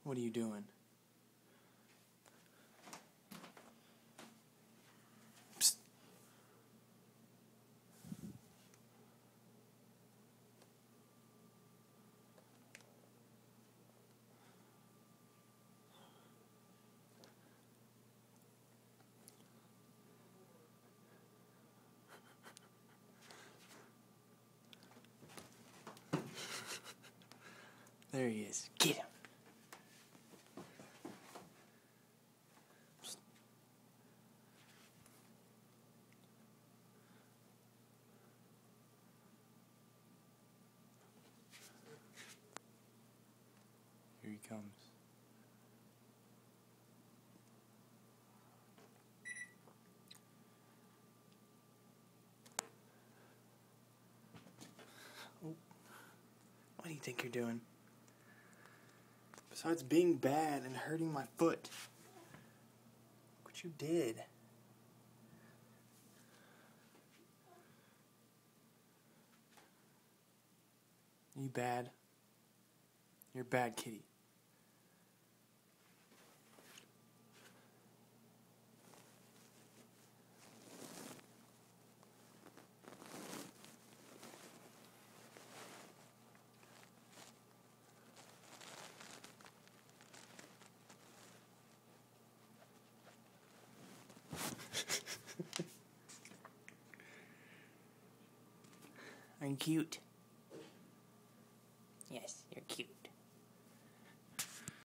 What are you doing? Psst. There he is. Get him. Here he comes. Oh. What do you think you're doing? Besides being bad and hurting my foot. Look what you did. Are you bad? You're a bad kitty. I'm cute. Yes, you're cute.